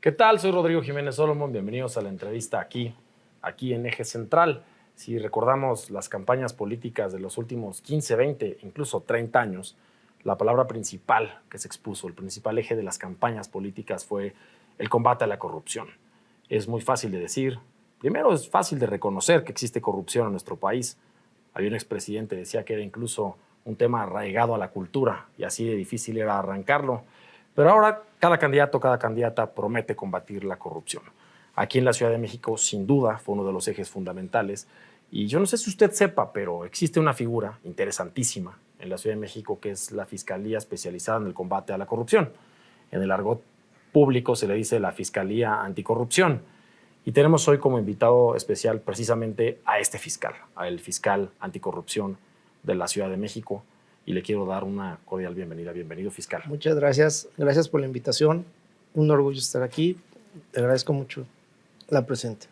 ¿Qué tal? Soy Rodrigo Jiménez Solomon. Bienvenidos a la entrevista aquí en Eje Central. Si recordamos las campañas políticas de los últimos 15, 20, incluso 30 años, la palabra principal que se expuso, el principal eje de las campañas políticas fue el combate a la corrupción. Es muy fácil de decir. Primero, es fácil de reconocer que existe corrupción en nuestro país. Había un expresidente que decía que era incluso un tema arraigado a la cultura y así de difícil era arrancarlo. Pero ahora cada candidato, cada candidata promete combatir la corrupción. Aquí en la Ciudad de México, sin duda, fue uno de los ejes fundamentales. Y yo no sé si usted sepa, pero existe una figura interesantísima en la Ciudad de México que es la Fiscalía Especializada en el Combate a la Corrupción. En el argot público se le dice la Fiscalía Anticorrupción. Y tenemos hoy como invitado especial precisamente a este fiscal, al fiscal anticorrupción de la Ciudad de México. Y le quiero dar una cordial bienvenida. Bienvenido, fiscal. Muchas gracias. Gracias por la invitación. Un orgullo estar aquí. Te agradezco mucho la presente.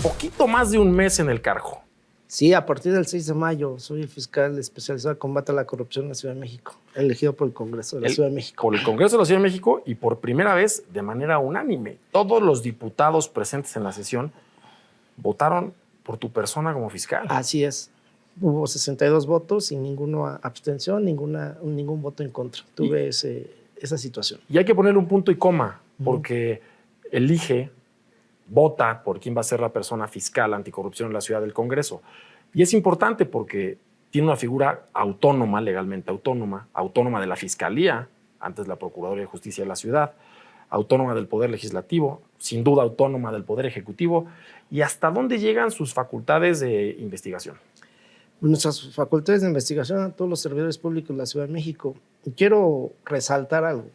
Poquito más de un mes en el cargo. Sí, a partir del 6 de mayo soy el fiscal especializado en combate a la corrupción en la Ciudad de México, elegido por el Congreso de la Ciudad de México. Por el Congreso de la Ciudad de México y por primera vez de manera unánime. Todos los diputados presentes en la sesión votaron por tu persona como fiscal. Así es. Hubo 62 votos sin ninguna abstención, ningún voto en contra. Tuve esa situación. Y hay que ponerle un punto y coma, porque vota por quién va a ser la persona fiscal anticorrupción en la Ciudad del Congreso. Y es importante porque tiene una figura autónoma, legalmente autónoma de la Fiscalía, antes la Procuraduría de Justicia de la Ciudad, autónoma del Poder Legislativo, sin duda autónoma del Poder Ejecutivo. ¿Y hasta dónde llegan sus facultades de investigación? Nuestras facultades de investigación a todos los servidores públicos de la Ciudad de México. Y quiero resaltar algo.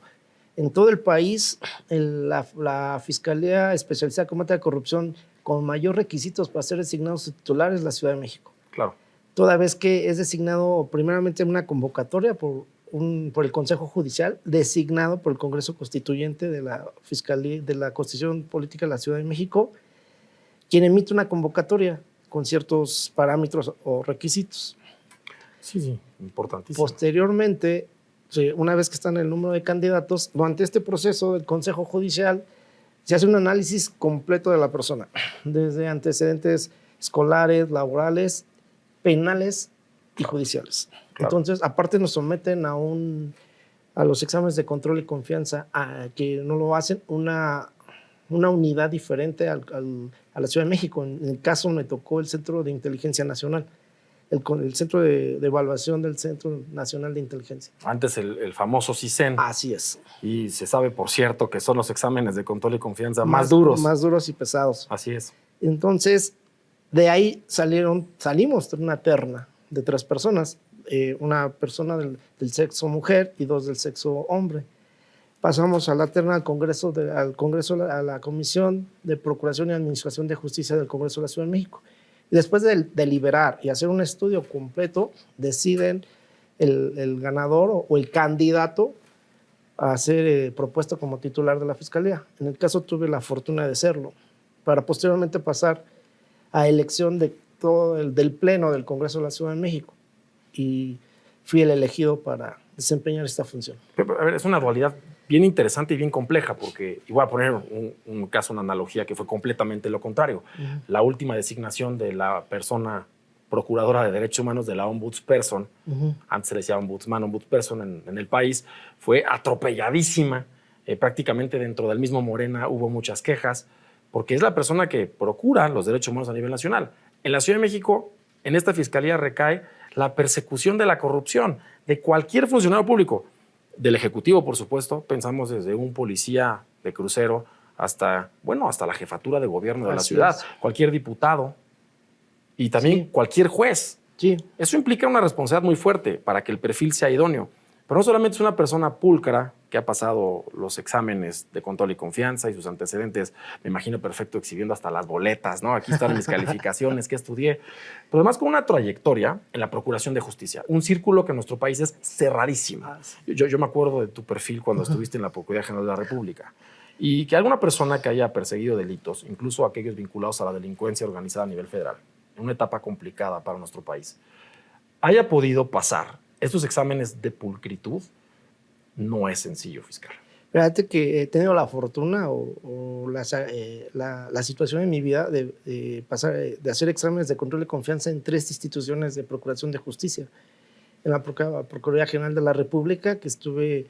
En todo el país, la Fiscalía Especializada en Combate a la Corrupción con mayor requisitos para ser designados titulares es la Ciudad de México. Claro. Toda vez que es designado primeramente en una convocatoria por el Consejo Judicial, designado por el Congreso Constituyente de la Fiscalía de la Constitución Política de la Ciudad de México, quien emite una convocatoria con ciertos parámetros o requisitos. Sí, importantísimo. Posteriormente, una vez que están el número de candidatos, durante este proceso del Consejo Judicial se hace un análisis completo de la persona, desde antecedentes escolares, laborales, penales y judiciales. Claro. Entonces, aparte nos someten a los exámenes de control y confianza, que no lo hacen una unidad diferente a la Ciudad de México. En el caso me tocó el Centro de Inteligencia Nacional, el Centro de Evaluación del Centro Nacional de Inteligencia. Antes el famoso CISEN. Así es. Y se sabe, por cierto, que son los exámenes de control y confianza más duros. Más duros y pesados. Así es. Entonces, de ahí salimos una terna de 3 personas, una persona del sexo mujer y 2 del sexo hombre. Pasamos a la terna al Congreso, a la Comisión de Procuración y Administración de Justicia del Congreso de la Ciudad de México. Y después de deliberar y hacer un estudio completo, deciden el ganador o el candidato a ser propuesto como titular de la Fiscalía. En el caso tuve la fortuna de serlo, para posteriormente pasar a elección del Pleno del Congreso de la Ciudad de México. Y fui el elegido para desempeñar esta función. Pero, a ver, es una dualidad bien interesante y bien compleja, porque, y voy a poner un caso, una analogía que fue completamente lo contrario. La última designación de la persona procuradora de derechos humanos, de la ombudsperson, antes se le decía ombudsperson en el país, fue atropelladísima. Prácticamente dentro del mismo Morena hubo muchas quejas, porque es la persona que procura los derechos humanos a nivel nacional. En la Ciudad de México, en esta fiscalía recae la persecución de la corrupción de cualquier funcionario público. Del Ejecutivo, por supuesto, pensamos desde un policía de crucero hasta la jefatura de gobierno de la ciudad, cualquier diputado y también cualquier juez. Sí. Eso implica una responsabilidad muy fuerte para que el perfil sea idóneo. Pero no solamente es una persona pulcra que ha pasado los exámenes de control y confianza y sus antecedentes, me imagino perfecto exhibiendo hasta las boletas, ¿no? Aquí están mis calificaciones, que estudié. Pero además con una trayectoria en la Procuración de Justicia, un círculo que en nuestro país es cerradísimo. Yo me acuerdo de tu perfil cuando estuviste en la Procuraduría General de la República. Y que alguna persona que haya perseguido delitos, incluso aquellos vinculados a la delincuencia organizada a nivel federal, en una etapa complicada para nuestro país, haya podido pasar estos exámenes de pulcritud no es sencillo, fiscal. Fíjate que he tenido la fortuna o la situación en mi vida de hacer exámenes de control de confianza en 3 instituciones de Procuración de Justicia. En la Procuraduría General de la República, que tuve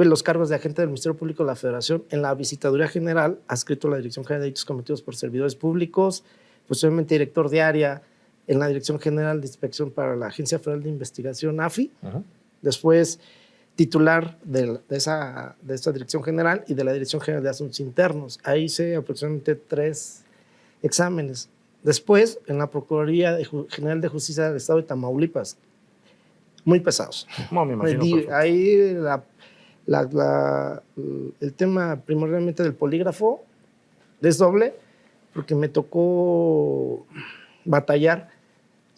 los cargos de agente del Ministerio Público de la Federación, en la Visitaduría General, adscrito a la Dirección General de Delitos Cometidos por Servidores Públicos, posteriormente director de área en la Dirección General de Inspección para la Agencia Federal de Investigación, AFI, después titular de esa Dirección General y de la Dirección General de Asuntos Internos. Ahí hice aproximadamente 3 exámenes. Después, en la Procuraduría General de Justicia del Estado de Tamaulipas, muy pesados. No, me imagino. Ahí el tema primordialmente del polígrafo es doble, porque me tocó batallar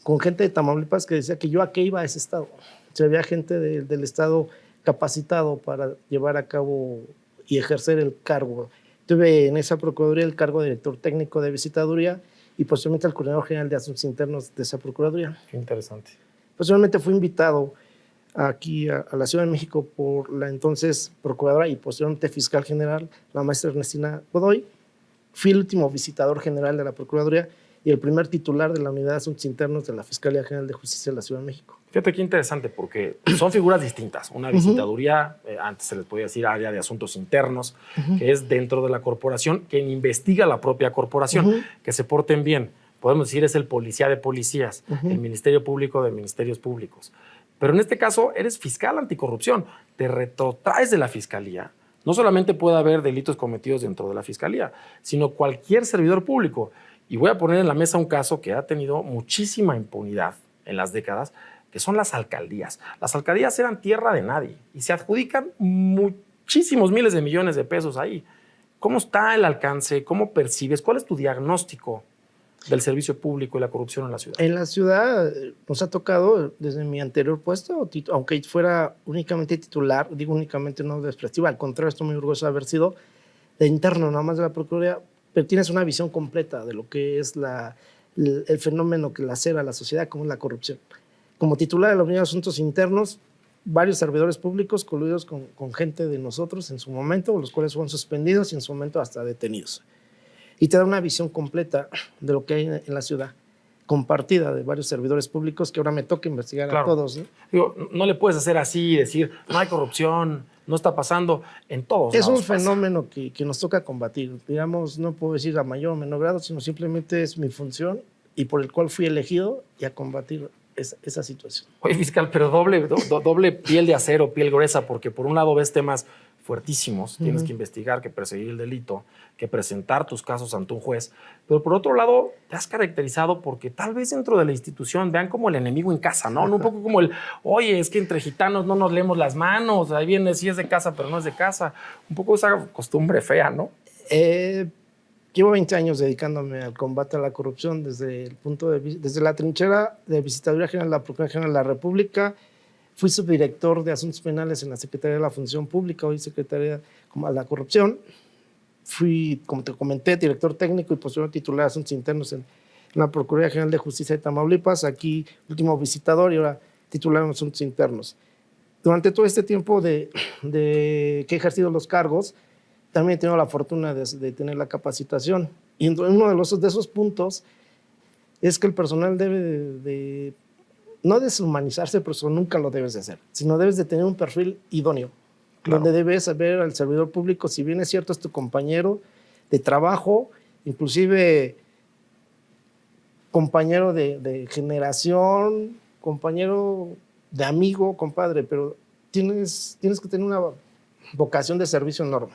con gente de Tamaulipas que decía que yo a qué iba a ese estado. O sea, había gente del estado capacitado para llevar a cabo y ejercer el cargo. Tuve en esa procuraduría el cargo de director técnico de visitaduría y posteriormente al coordinador general de asuntos internos de esa procuraduría. Qué interesante. Posteriormente fui invitado aquí a la Ciudad de México por la entonces procuradora y posteriormente fiscal general, la maestra Ernestina Godoy. Fui el último visitador general de la Procuraduría y el primer titular de la Unidad de Asuntos Internos de la Fiscalía General de Justicia de la Ciudad de México. Fíjate qué interesante, porque son figuras distintas. Una visitaduría, antes se les podía decir área de asuntos internos, que es dentro de la corporación, quien investiga la propia corporación, que se porten bien. Podemos decir es el policía de policías, el Ministerio Público de Ministerios Públicos. Pero en este caso eres fiscal anticorrupción, te retrotraes de la fiscalía. No solamente puede haber delitos cometidos dentro de la fiscalía, sino cualquier servidor público. Y voy a poner en la mesa un caso que ha tenido muchísima impunidad en las décadas, que son las alcaldías. Las alcaldías eran tierra de nadie y se adjudican muchísimos miles de millones de pesos ahí. ¿Cómo está el alcance? ¿Cómo percibes? ¿Cuál es tu diagnóstico del servicio público y la corrupción en la ciudad? En la ciudad nos ha tocado, desde mi anterior puesto, aunque fuera únicamente titular, digo únicamente no desprestivo, al contrario, estoy muy orgulloso de haber sido de interno nada más de la Procuraduría, pero tienes una visión completa de lo que es el fenómeno que lacera a la sociedad, como es la corrupción. Como titular de la Unidad de Asuntos Internos, varios servidores públicos coludidos con gente de nosotros en su momento, los cuales fueron suspendidos y en su momento hasta detenidos. Y te da una visión completa de lo que hay en la ciudad, compartida de varios servidores públicos que ahora me toca investigar a todos, ¿no? Digo, no le puedes hacer así y decir, no hay corrupción, no está pasando en todos lados. Es un fenómeno que nos toca combatir. Digamos, no puedo decir a mayor o menor grado, sino simplemente es mi función y por el cual fui elegido y a combatir esa situación. Oye, fiscal, pero doble piel de acero, piel gruesa, porque por un lado ves temas fuertísimos, tienes que investigar, que perseguir el delito, que presentar tus casos ante un juez, pero por otro lado te has caracterizado porque tal vez dentro de la institución vean como el enemigo en casa, ¿no? Un poco como oye, es que entre gitanos no nos leemos las manos, ahí viene, sí es de casa, pero no es de casa. Un poco esa costumbre fea, ¿no? Llevo 20 años dedicándome al combate a la corrupción desde la trinchera de Visitaduría General de la Procuraduría General de la República. Fui subdirector de Asuntos Penales en la Secretaría de la Función Pública, hoy Secretaría de la Corrupción. Fui, como te comenté, director técnico y posteriormente titular de Asuntos Internos en la Procuraduría General de Justicia de Tamaulipas. Aquí, último visitador y ahora titular en Asuntos Internos. Durante todo este tiempo de que he ejercido los cargos, también he tenido la fortuna de tener la capacitación. Y uno de esos puntos es que el personal debe no deshumanizarse, pero eso nunca lo debes de hacer, sino debes de tener un perfil idóneo, donde debes saber al servidor público, si bien es cierto, es tu compañero de trabajo, inclusive compañero de generación, compañero de amigo, compadre, pero tienes que tener una vocación de servicio enorme.